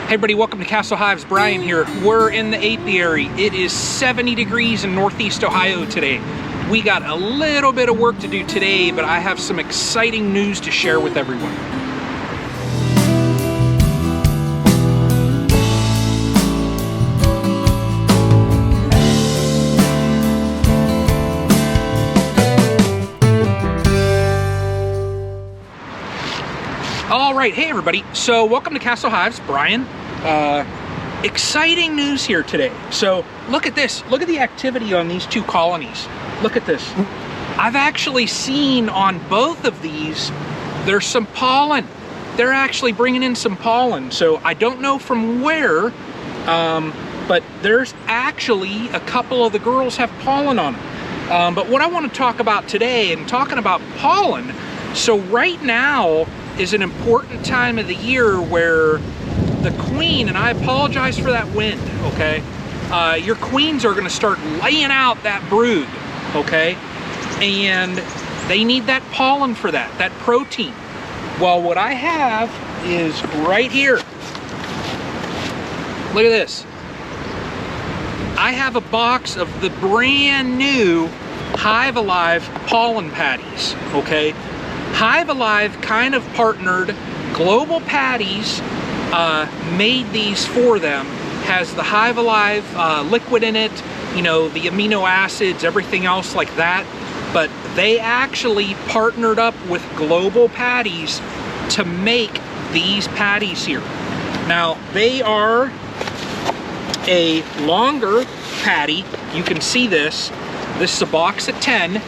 Hey everybody, welcome to Castle Hive's Brian here. We're in the apiary. It is 70 degrees in Northeast Ohio today. We got a little bit of work to do today, but I have some exciting news to share with everyone. All right, hey everybody. So welcome to Castle Hive's Brian. Exciting news here today. So look at this. Look at the activity on these two colonies. Look at this. I've actually seen on both of these, there's some pollen. They're actually bringing in some pollen. So I don't know from where, but there's actually a couple of the girls have pollen on them. But what I want to talk about today, and talking about pollen, so right now is an important time of the year where the queen, and I apologize for that wind, okay? Your queens are gonna start laying out that brood, okay? And they need that pollen for that protein. Well, what I have is right here. Look at this. I have a box of the brand new Hive Alive Pollen Patties, okay? Hive Alive kind of partnered, Global Patties made these for them, has the Hive Alive liquid in it, you know, the amino acids, everything else like that, but they actually partnered up with Global Patties to make these patties here. Now, they are a longer patty. You can see this. This is a box of 10,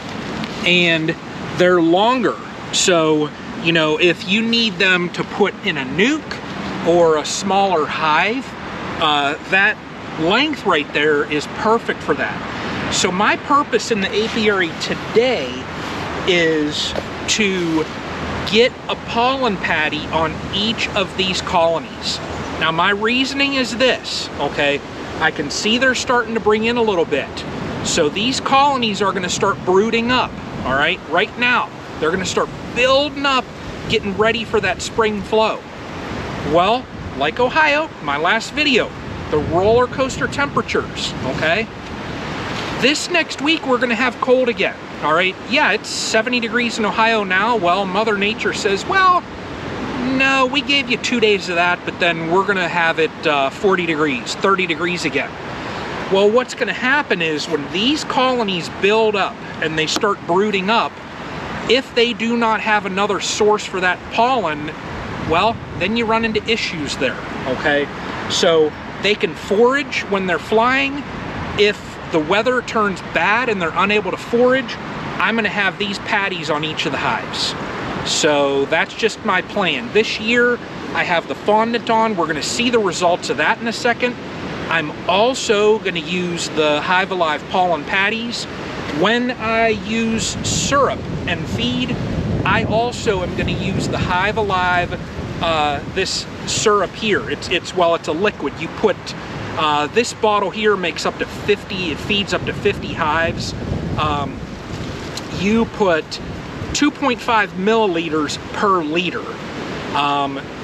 and they're longer. So, you know, if you need them to put in a nuke or a smaller hive, that length right there is perfect for that. So my purpose in the apiary today is to get a pollen patty on each of these colonies. Now my reasoning is this, okay? I can see they're starting to bring in a little bit. So these colonies are gonna start brooding up, all right? Right now. They're gonna start building up, getting ready for that spring flow. Well, like Ohio, my last video, the roller coaster temperatures, okay? This next week, we're gonna have cold again, all right? Yeah, it's 70 degrees in Ohio now. Well, Mother Nature says, well, no, we gave you 2 days of that, but then we're gonna have it 40 degrees, 30 degrees again. Well, what's gonna happen is when these colonies build up and they start brooding up, if they do not have another source for that pollen, well, then you run into issues there, okay? So they can forage when they're flying. If the weather turns bad and they're unable to forage, I'm gonna have these patties on each of the hives. So that's just my plan. This year, I have the fondant on. We're gonna see the results of that in a second. I'm also gonna use the Hive Alive Pollen Patties. When I use syrup and feed, I also am going to use the Hive Alive, this syrup here. It's a liquid. You put, this bottle here makes up to 50, it feeds up to 50 hives. You put 2.5 milliliters per liter.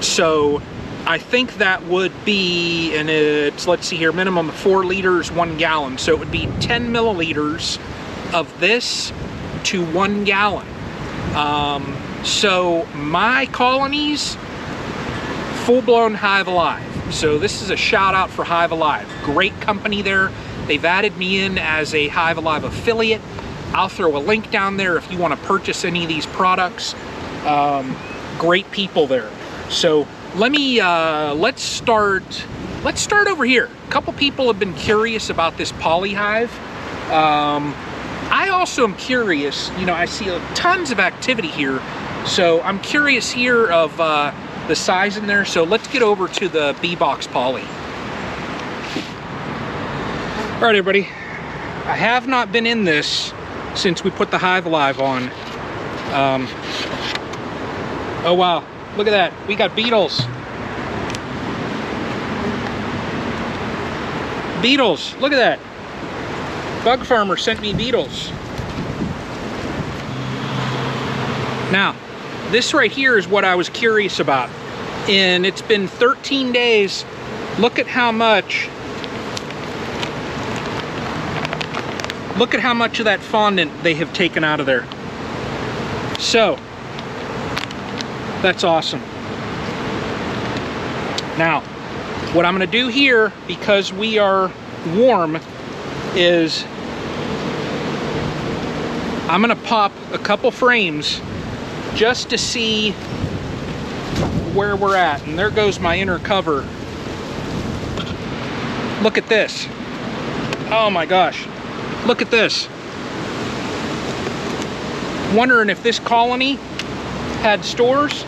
So I think that would be, and it's, let's see here, minimum of 4 liters, 1 gallon. So it would be 10 milliliters of this to 1 gallon. So my colonies, full-blown Hive Alive. So this is a shout out for Hive Alive. Great company there. They've added me in as a Hive Alive affiliate. I'll throw a link down there if you want to purchase any of these products. Great people there. So let me, let's start over here. A couple people have been curious about this poly hive. I also am curious, you know, I see tons of activity here, so I'm curious here of the size in there. So let's get over to the Box Poly. All right, everybody. I have not been in this since we put the Hive Alive on. Oh wow, look at that. We got beetles. Beetles, look at that. Bug farmer sent me beetles. Now, this right here is what I was curious about. And it's been 13 days Look at how much of that fondant they have taken out of there. So, that's awesome. Now, what I'm gonna do here, because we are warm, is I'm gonna pop a couple frames just to see where we're at. And there goes my inner cover. Look at this. Oh my gosh. Look at this. Wondering if this colony had stores.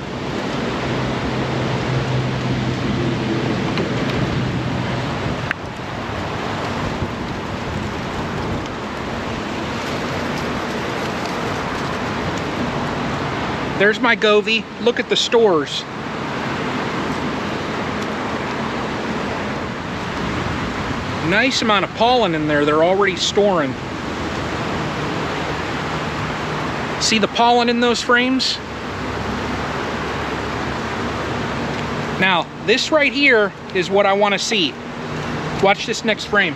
There's my Govee. Look at the stores. Nice amount of pollen in there they're already storing. See the pollen in those frames? Now, this right here is what I want to see. Watch this next frame.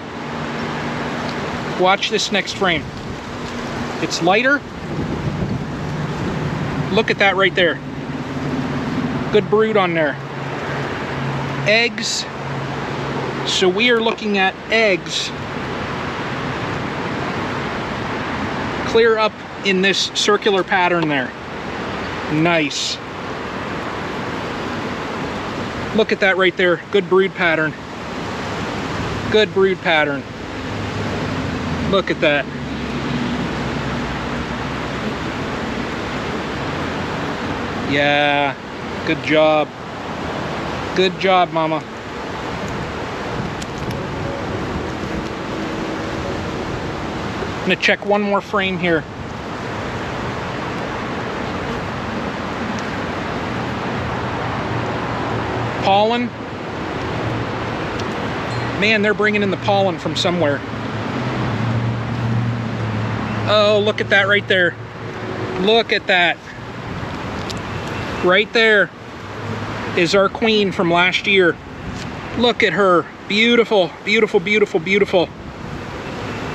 Watch this next frame. It's lighter. Look at that right there. Good brood on there. Eggs. So we are looking at eggs clear up in this circular pattern there. Nice. Look at that right there. Good brood pattern. Good brood pattern. Look at that. Yeah, good job. Good job, Mama. I'm gonna check one more frame here. Pollen. Man, they're bringing in the pollen from somewhere. Oh, look at that right there. Look at that. Right there is our queen from last year. Look at her. Beautiful, beautiful, beautiful, beautiful.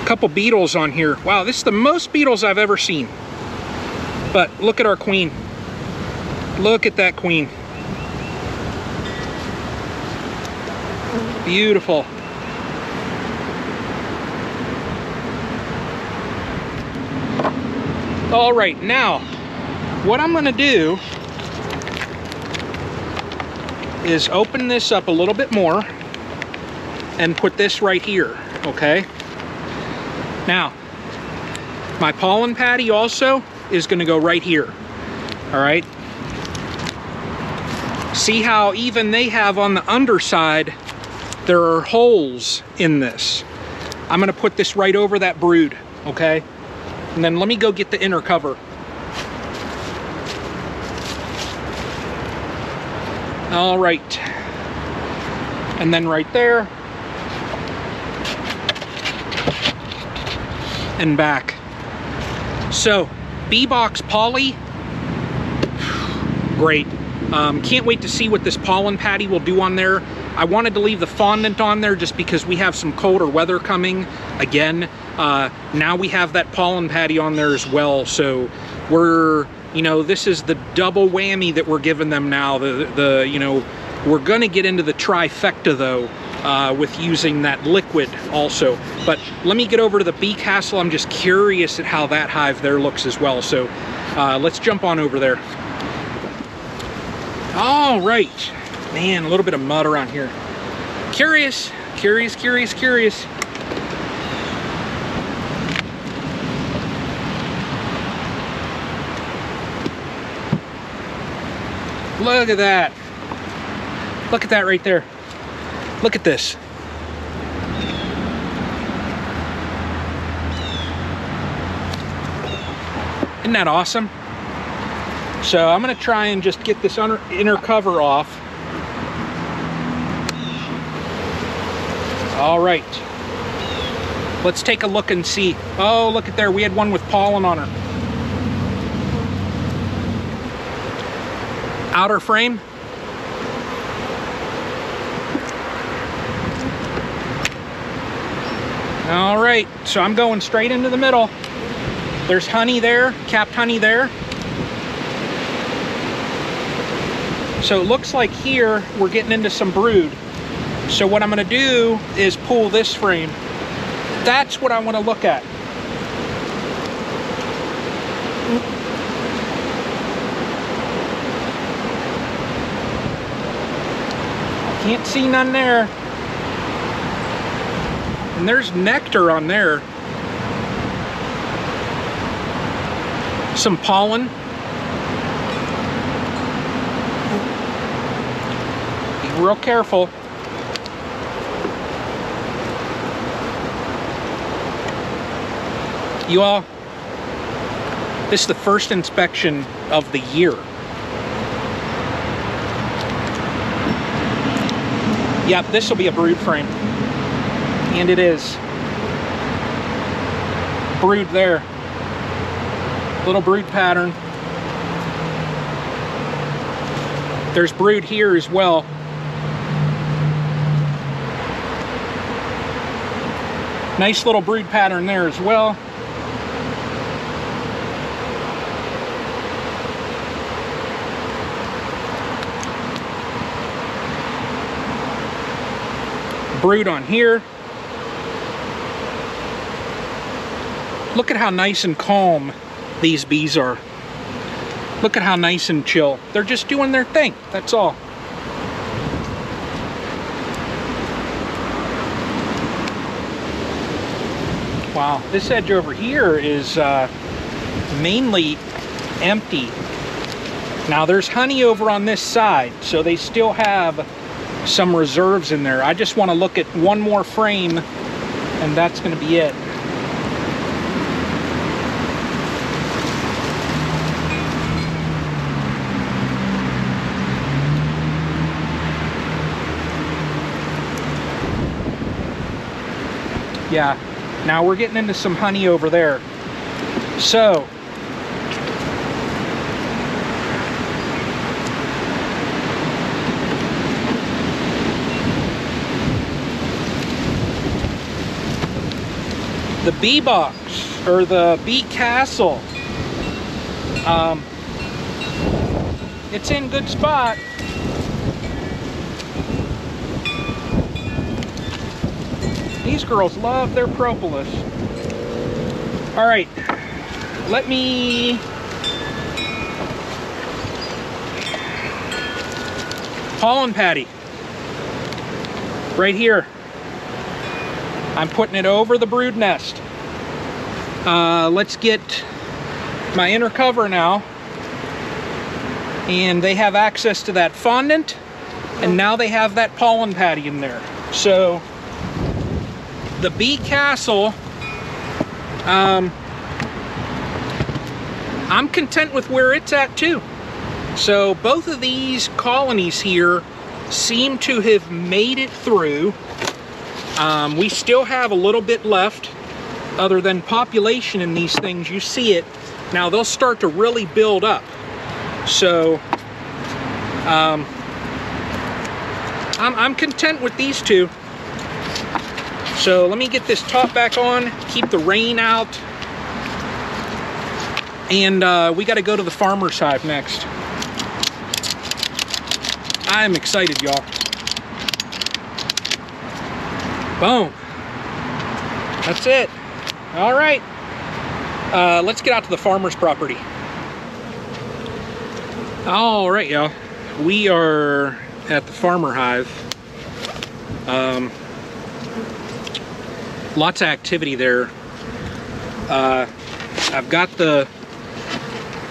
Couple beetles on here. Wow, this is the most beetles I've ever seen. But look at our queen. Look at that queen. Beautiful. All right, now what I'm gonna do is open this up a little bit more and put this right here, okay? Now, my pollen patty also is gonna go right here, all right? See how even they have on the underside, there are holes in this. I'm gonna put this right over that brood, okay? And then let me go get the inner cover. All right. And then right there. And back. So, Box Poly. Great. Can't wait to see what this pollen patty will do on there. I wanted to leave the fondant on there just because we have some colder weather coming again. Now we have that pollen patty on there as well. So we're, you know, this is the double whammy that we're giving them now. You know, we're gonna get into the trifecta though, with using that liquid also. But let me get over to the bee castle. I'm just curious at how that hive there looks as well. So let's jump on over there. All right. Man, a little bit of mud around here. Curious, curious, curious, curious. Look at that. Look at that right there. Look at this. Isn't that awesome? So I'm gonna try and just get this inner cover off. All right. Let's take a look and see. Oh, look at there. We had one with pollen on her. Outer frame. All right, so I'm going straight into the middle. There's honey there, capped honey there. So it looks like here we're getting into some brood. So what I'm gonna do is pull this frame. That's what I wanna look at. Can't see none there. And there's nectar on there. Some pollen. Be real careful. You all, this is the first inspection of the year. Yep, this will be a brood frame. And it is. Brood there. Little brood pattern. There's brood here as well. Nice little brood pattern there as well. Brood on here. Look at how nice and calm these bees are. Look at how nice and chill. They're just doing their thing, that's all. Wow, this edge over here is mainly empty. Now there's honey over on this side, so they still have some reserves in there. I just want to look at one more frame, and that's going to be it. Yeah, now we're getting into some honey over there. So, the bee box, or the bee castle, it's in good spot. These girls love their propolis. All right, let me pollen patty right here. I'm putting it over the brood nest. Let's get my inner cover now. And they have access to that fondant, and now they have that pollen patty in there. So the bee castle, I'm content with where it's at too. So both of these colonies here seem to have made it through. We still have a little bit left, other than population in these things. You see it. Now they'll start to really build up. So I'm content with these two. So let me get this top back on, keep the rain out, and we got to go to the farmer's hive next. I'm excited, y'all. Boom. That's it. All right. Let's get out to the farmer's property. All right, y'all. We are at the farmer hive. Lots of activity there. I've got the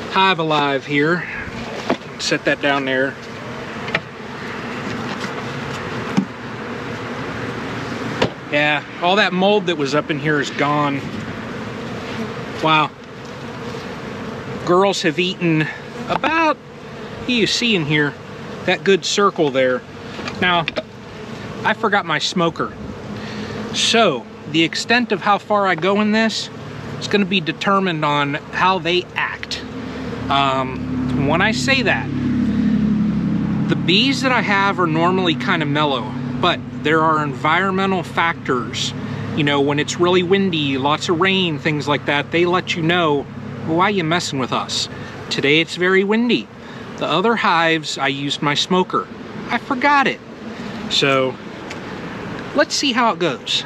Hive Alive here. Set that down there. Yeah, all that mold that was up in here is gone. Wow. Girls have eaten about, you see in here, that good circle there. Now, I forgot my smoker. So, the extent of how far I go in this is going to be determined on how they act. When I say that, the bees that I have are normally kind of mellow, but there are environmental factors You know, when it's really windy, lots of rain, things like that, they let you know, well, why are you messing with us? Today it's very windy. The other hives, I used my smoker. I forgot it. So let's see how it goes.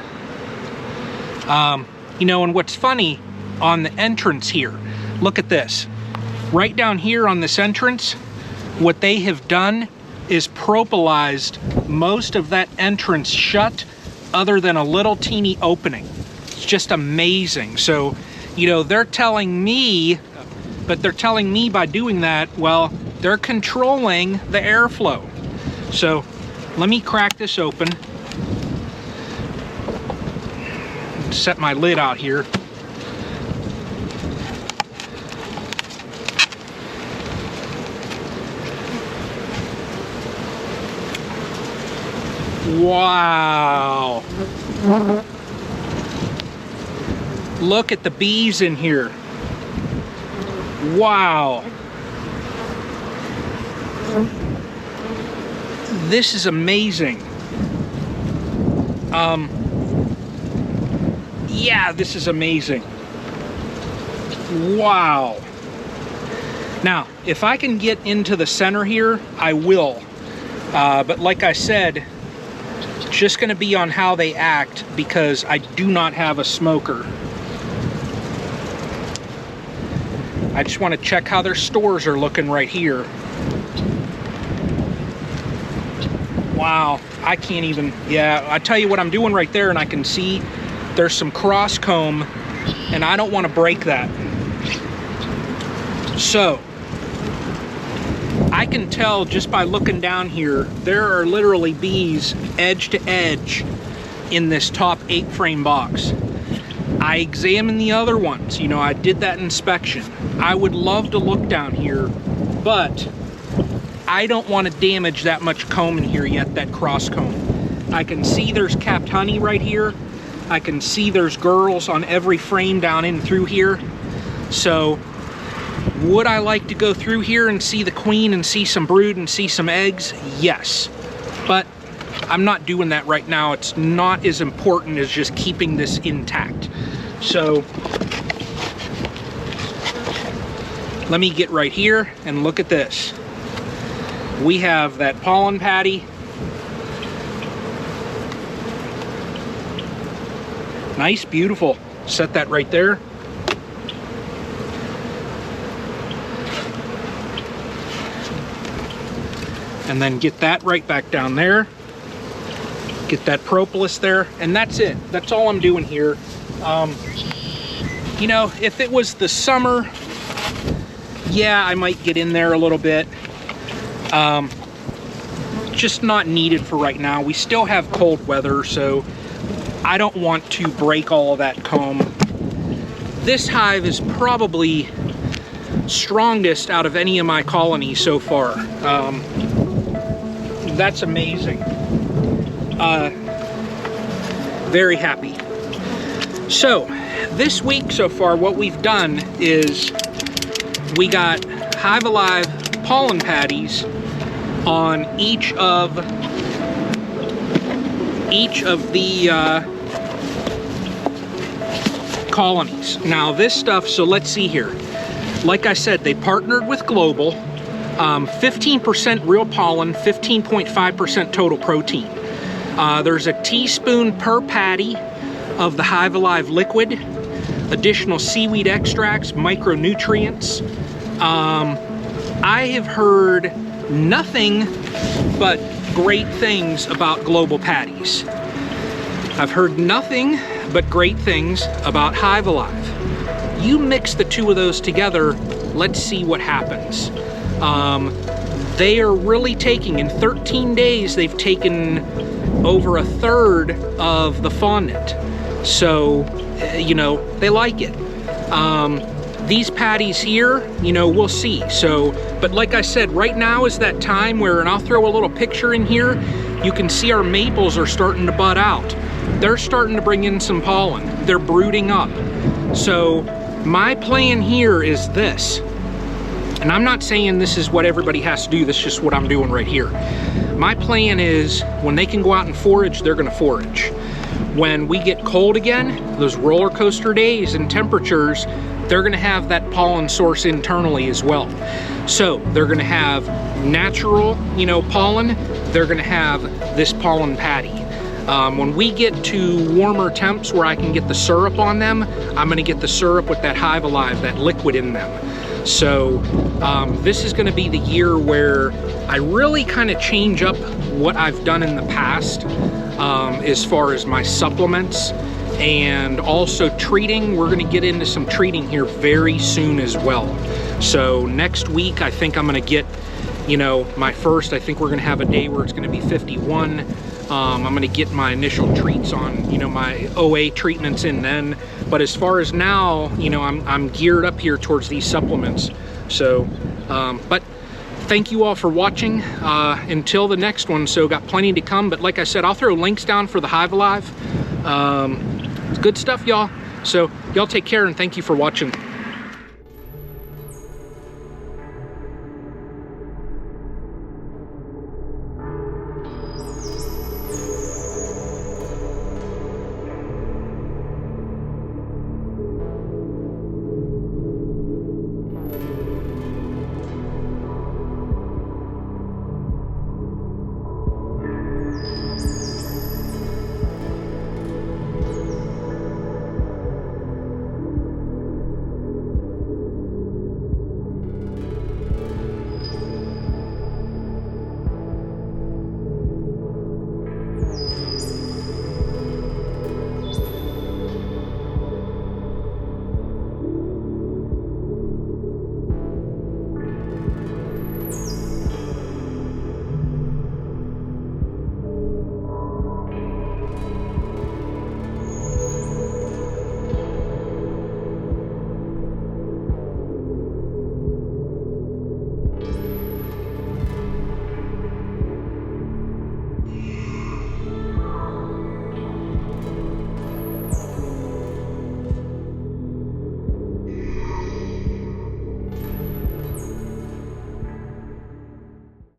You know, and what's funny, on the entrance here, look at this. Right down here on this entrance, what they have done is propolized most of that entrance shut, other than a little teeny opening. It's just amazing. So, you know, they're telling me, but they're telling me by doing that, well, they're controlling the airflow. So let me crack this open. Set my lid out here. Wow. Look at the bees in here. Wow. This is amazing. Yeah, this is amazing. Wow. Now, if I can get into the center here, I will. But like I said, it's just going to be on how they act, because I do not have a smoker. I just want to check how their stores are looking right here. Wow, I can't even, yeah, I tell you what I'm doing right there, and I can see there's some cross comb, and I don't want to break that. So, I can tell just by looking down here, there are literally bees edge to edge in this top 8-frame box. I examined the other ones, you know, I did that inspection. I would love to look down here, but I don't want to damage that much comb in here yet, that cross comb. I can see there's capped honey right here. I can see there's girls on every frame down in through here. So, would I like to go through here and see the queen and see some brood and see some eggs? Yes. But I'm not doing that right now. It's not as important as just keeping this intact. So, let me get right here and look at this. We have that pollen patty. Nice, beautiful. Set that right there. And then get that right back down there. Get that propolis there, and that's it. That's all I'm doing here. You know, if it was the summer, yeah, I might get in there a little bit. Just not needed for right now. We still have cold weather, so I don't want to break all of that comb. This hive is probably strongest out of any of my colonies so far. That's amazing. Very happy. So, this week so far, what we've done is we got Hive Alive Pollen Patties on each of the colonies. Now this stuff, so let's see here. Like I said, they partnered with Global. 15% real pollen, 15.5% total protein. There's a teaspoon per patty of the Hive Alive liquid, additional seaweed extracts, micronutrients. I have heard nothing but great things about Global Patties. I've heard nothing but great things about Hive Alive. You mix the two of those together, let's see what happens. They are really taking, in 13 days, they've taken over 1/3 of the fondant. So, you know, they like it. These patties here, you know, we'll see. So, but like I said, right now is that time where, and I'll throw a little picture in here, you can see our maples are starting to bud out. They're starting to bring in some pollen. They're brooding up. So, my plan here is this. And I'm not saying this is what everybody has to do, this is just what I'm doing right here. My plan is, when they can go out and forage, they're gonna forage. when we get cold again, those roller coaster days and temperatures, they're gonna have that pollen source internally as well. So they're gonna have natural, you know, pollen. They're gonna have this pollen patty. When we get to warmer temps where I can get the syrup on them, I'm gonna get the syrup with that Hive Alive, that liquid in them. So this is gonna be the year where I really kind of change up what I've done in the past as far as my supplements and also treating. We're gonna get into some treating here very soon as well. So next week, I think I'm gonna get, you know, my first, I think we're gonna have a day where it's gonna be 51. I'm gonna get my initial treats on, you know, my OA treatments in then. But as far as now, you know, I'm geared up here towards these supplements. So, but thank you all for watching until the next one. So got plenty to come, but like I said, I'll throw links down for the Hive Alive. It's good stuff, y'all. So y'all take care and thank you for watching.